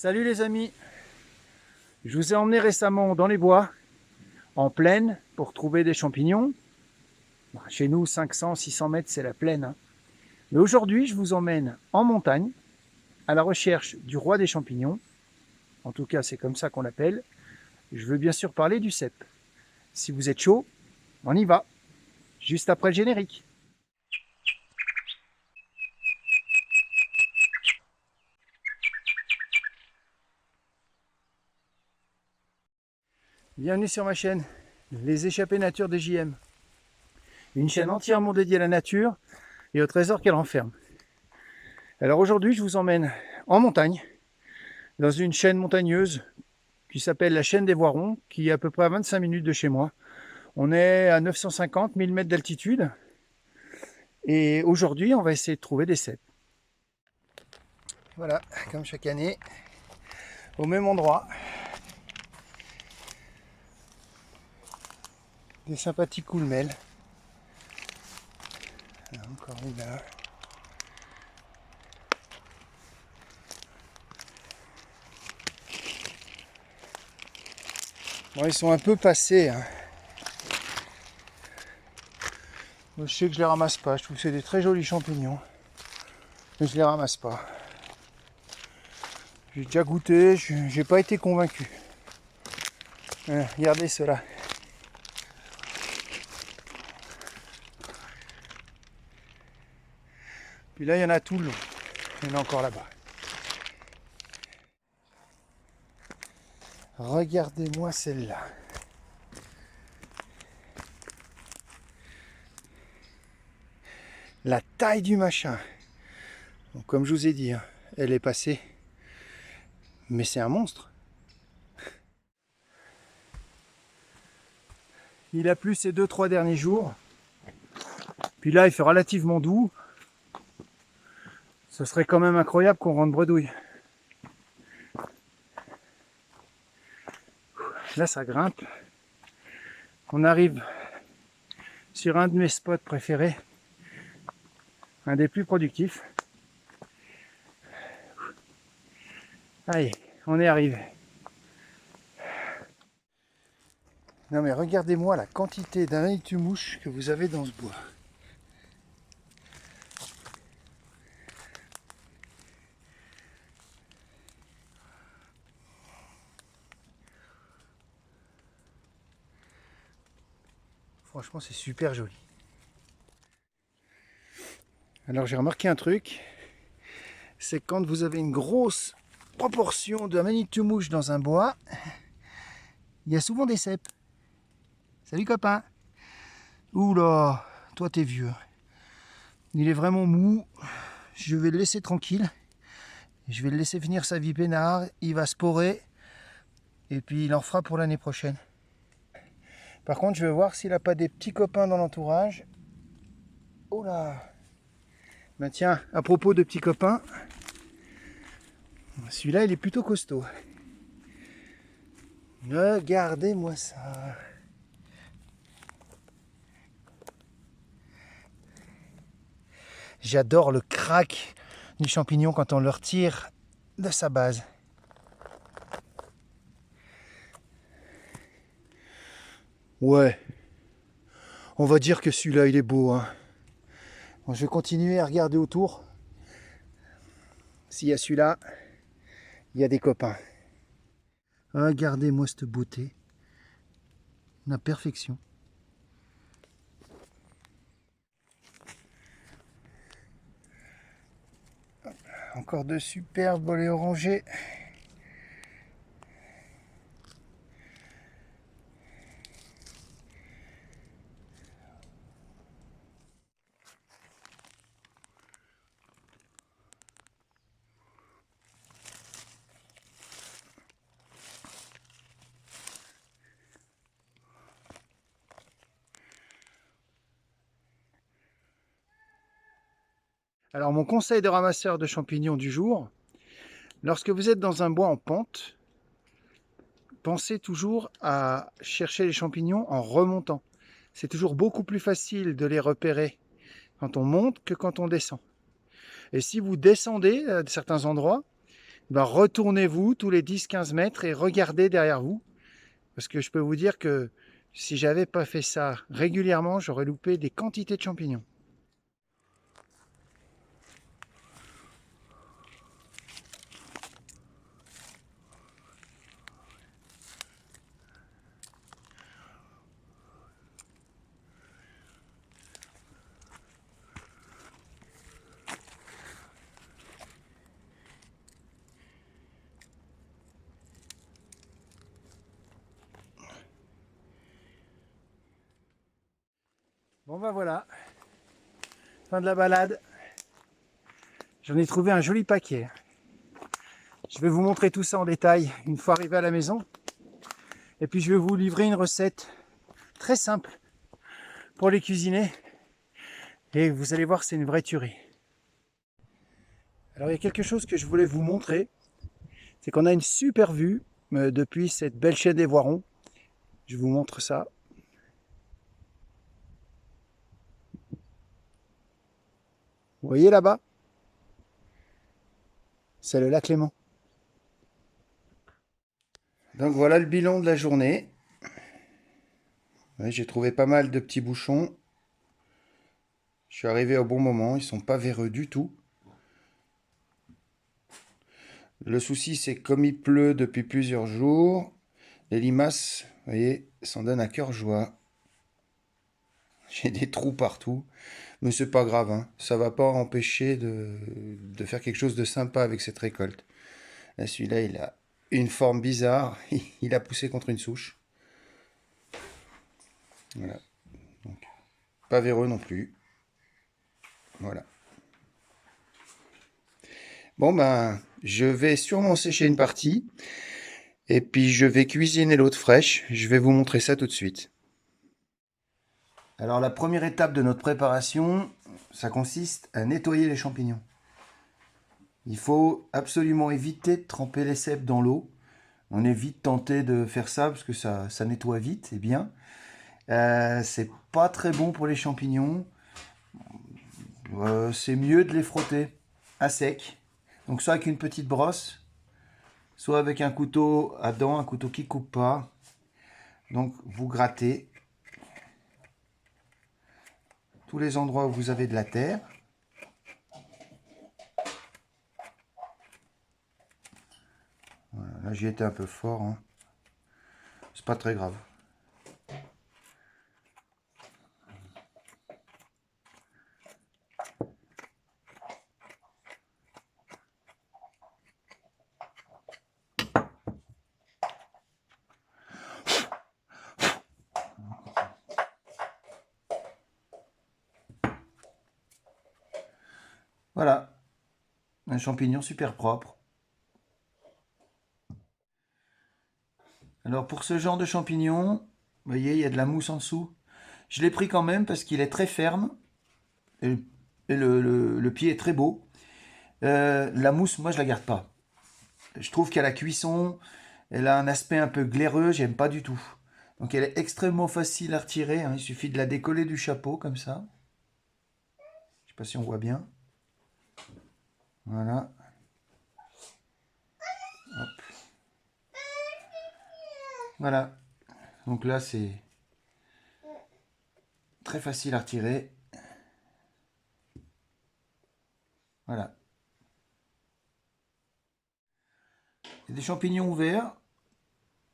Salut les amis, je vous ai emmené récemment dans les bois, en plaine, pour trouver des champignons. Chez nous, 500-600 mètres, c'est la plaine, hein. Mais aujourd'hui, je vous emmène en montagne, à la recherche du roi des champignons. En tout cas, c'est comme ça qu'on l'appelle. Je veux bien sûr parler du cèpe. Si vous êtes chaud, on y va, juste après le générique. Bienvenue sur ma chaîne, Les Échappées Nature des JM. Une chaîne entièrement dédiée à la nature et aux trésors qu'elle renferme. Alors aujourd'hui, je vous emmène en montagne, dans une chaîne montagneuse qui s'appelle la chaîne des Voirons, qui est à peu près à 25 minutes de chez moi. On est à 950-1000 mètres d'altitude. Et aujourd'hui, on va essayer de trouver des cèpes. Voilà, comme chaque année, au même endroit. Des sympathiques coulmelles. Encore une là. Bon, ils sont un peu passés, hein. Moi, je sais que je les ramasse pas. Je trouve que c'est des très jolis champignons. Mais je les ramasse pas. J'ai déjà goûté, j'ai pas été convaincu. Regardez ceux-là. Puis là, il y en a tout le long. Il y en a encore là-bas. Regardez-moi celle-là. La taille du machin. Donc, comme je vous ai dit, hein, elle est passée. Mais c'est un monstre. Il a plu ces 2-3 derniers jours. Puis là, il fait relativement doux. Ce serait quand même incroyable qu'on rentre bredouille. Là, ça grimpe. On arrive sur un de mes spots préférés. Un des plus productifs. Allez, on est arrivé. Non mais regardez-moi la quantité d'anitumouches que vous avez dans ce bois. Franchement, c'est super joli. Alors j'ai remarqué un truc, c'est quand vous avez une grosse proportion de manitou-mouche dans un bois, il y a souvent des cèpes. Salut copain. Oula, toi t'es vieux. Il est vraiment mou. Je vais le laisser tranquille. Je vais le laisser finir sa vie peinard. Il va sporer. Et puis il en fera pour l'année prochaine. Par contre, je vais voir s'il n'a pas des petits copains dans l'entourage. Oh là. Ben tiens, à propos de petits copains, celui-là il est plutôt costaud. Regardez-moi ça. J'adore le crack du champignon quand on le retire de sa base. Ouais, on va dire que celui-là il est beau, hein. Bon, je vais continuer à regarder autour. S'il y a celui-là, il y a des copains. Regardez-moi cette beauté. La perfection. Encore de superbes bolets orangés. Alors mon conseil de ramasseur de champignons du jour, lorsque vous êtes dans un bois en pente, pensez toujours à chercher les champignons en remontant. C'est toujours beaucoup plus facile de les repérer quand on monte que quand on descend. Et si vous descendez à certains endroits, Ben, retournez-vous tous les 10-15 mètres et regardez derrière vous. Parce que je peux vous dire que si j'avais pas fait ça régulièrement, j'aurais loupé des quantités de champignons. Bon ben voilà, fin de la balade. J'en ai trouvé un joli paquet. Je vais vous montrer tout ça en détail une fois arrivé à la maison. Et puis je vais vous livrer une recette très simple pour les cuisiner. Et vous allez voir, c'est une vraie tuerie. Alors il y a quelque chose que je voulais vous montrer. C'est qu'on a une super vue depuis cette belle chaîne des Voirons. Je vous montre ça. Vous voyez là-bas? C'est le lac Léman. Donc voilà le bilan de la journée. Ouais, j'ai trouvé pas mal de petits bouchons. Je suis arrivé au bon moment, ils sont pas véreux du tout. Le souci, c'est comme il pleut depuis plusieurs jours, les limaces, vous voyez, s'en donnent à cœur joie. J'ai des trous partout, mais c'est pas grave, hein. Ça va pas empêcher de faire quelque chose de sympa avec cette récolte. Là, celui-là, il a une forme bizarre, il a poussé contre une souche. Voilà, donc pas véreux non plus. Voilà. Bon ben, je vais sûrement sécher une partie, et puis je vais cuisiner l'autre fraîche. Je vais vous montrer ça tout de suite. Alors la première étape de notre préparation, ça consiste à nettoyer les champignons. Il faut absolument éviter de tremper les cèpes dans l'eau. On est vite tenté de faire ça parce que ça nettoie vite et bien. C'est pas très bon pour les champignons. C'est mieux de les frotter à sec. Donc soit avec une petite brosse, soit avec un couteau à dents, un couteau qui coupe pas. Donc vous grattez tous les endroits où vous avez de la terre. Voilà, là j'ai été un peu fort, hein. C'est pas très grave. Voilà, un champignon super propre. Alors pour ce genre de champignon, vous voyez, il y a de la mousse en dessous. Je l'ai pris quand même parce qu'il est très ferme et le pied est très beau. La mousse, moi je la garde pas. Je trouve qu'à la cuisson, elle a un aspect un peu glaireux, j'aime pas du tout. Donc elle est extrêmement facile à retirer, hein. Il suffit de la décoller du chapeau comme ça. Je sais pas si on voit bien. Voilà. Hop. Voilà. Donc là c'est très facile à retirer. Voilà. C'est des champignons ouverts.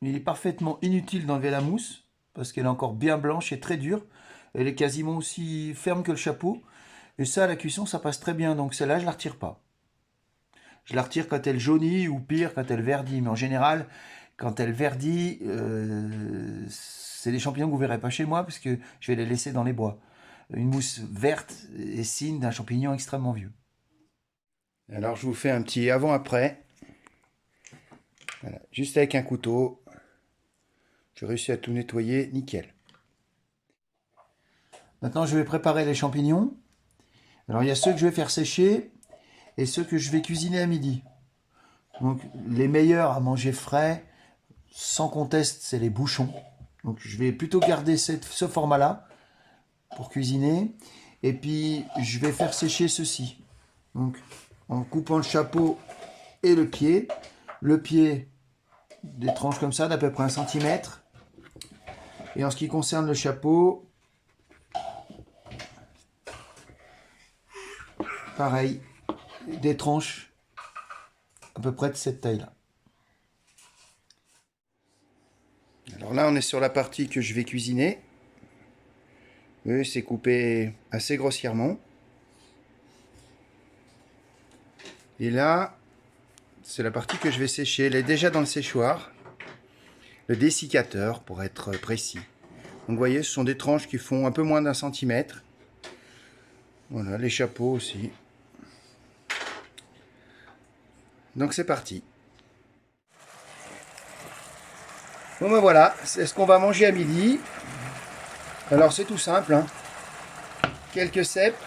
Il est parfaitement inutile d'enlever la mousse parce qu'elle est encore bien blanche et très dure. Elle est quasiment aussi ferme que le chapeau. Et ça, à la cuisson, ça passe très bien. Donc celle-là, je la retire pas. Je la retire quand elle jaunit ou pire, quand elle verdit. Mais en général, quand elle verdit, c'est des champignons que vous verrez pas chez moi parce que je vais les laisser dans les bois. Une mousse verte est signe d'un champignon extrêmement vieux. Alors je vous fais un petit avant-après. Voilà. Juste avec un couteau. J'ai réussi à tout nettoyer, nickel. Maintenant, je vais préparer les champignons. Alors, il y a ceux que je vais faire sécher et ceux que je vais cuisiner à midi. Donc, les meilleurs à manger frais, sans conteste, c'est les bouchons. Donc, je vais plutôt garder ce format-là pour cuisiner. Et puis, je vais faire sécher ceci. Donc, en coupant le chapeau et le pied. Le pied, des tranches comme ça d'à peu près 1 cm. Et en ce qui concerne le chapeau, pareil, des tranches à peu près de cette taille-là. Alors là, on est sur la partie que je vais cuisiner. Oui, c'est coupé assez grossièrement. Et là, c'est la partie que je vais sécher. Elle est déjà dans le séchoir. Le dessiccateur, pour être précis. Donc vous voyez, ce sont des tranches qui font un peu moins d'1 centimètre. Voilà, les chapeaux aussi. Donc c'est parti. Bon ben voilà, c'est ce qu'on va manger à midi. Alors c'est tout simple, hein. Quelques cèpes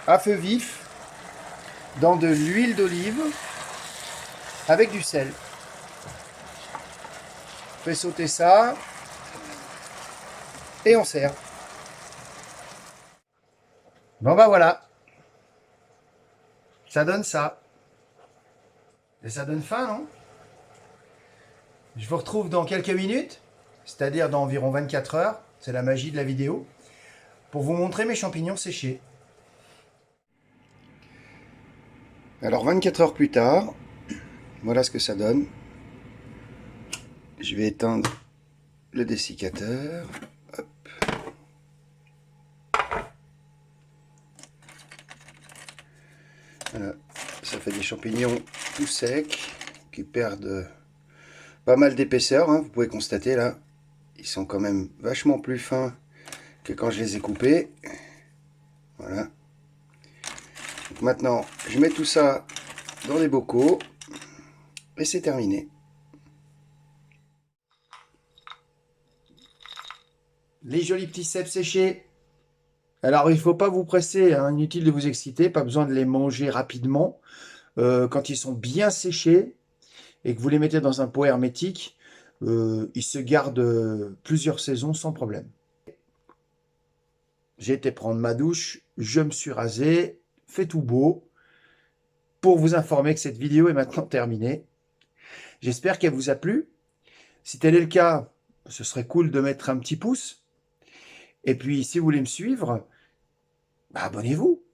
à feu vif dans de l'huile d'olive avec du sel. On fait sauter ça et on sert. Bon ben voilà, ça donne ça. Et ça donne faim, non? Je vous retrouve dans quelques minutes, c'est-à-dire dans environ 24 heures, c'est la magie de la vidéo, pour vous montrer mes champignons séchés. Alors 24 heures plus tard, voilà ce que ça donne. Je vais éteindre le dessiccateur. Hop. Voilà, ça fait des champignons tout secs qui perdent pas mal d'épaisseur, hein, vous pouvez constater là. Ils sont quand même vachement plus fins que quand je les ai coupés. Voilà. Donc maintenant, je mets tout ça dans des bocaux et c'est terminé. Les jolis petits cèpes séchés. Alors il ne faut pas vous presser, hein, inutile de vous exciter, pas besoin de les manger rapidement. Quand ils sont bien séchés et que vous les mettez dans un pot hermétique, ils se gardent plusieurs saisons sans problème. J'ai été prendre ma douche, je me suis rasé, fait tout beau, pour vous informer que cette vidéo est maintenant terminée. J'espère qu'elle vous a plu. Si tel est le cas, ce serait cool de mettre un petit pouce. Et puis, si vous voulez me suivre, bah, abonnez-vous.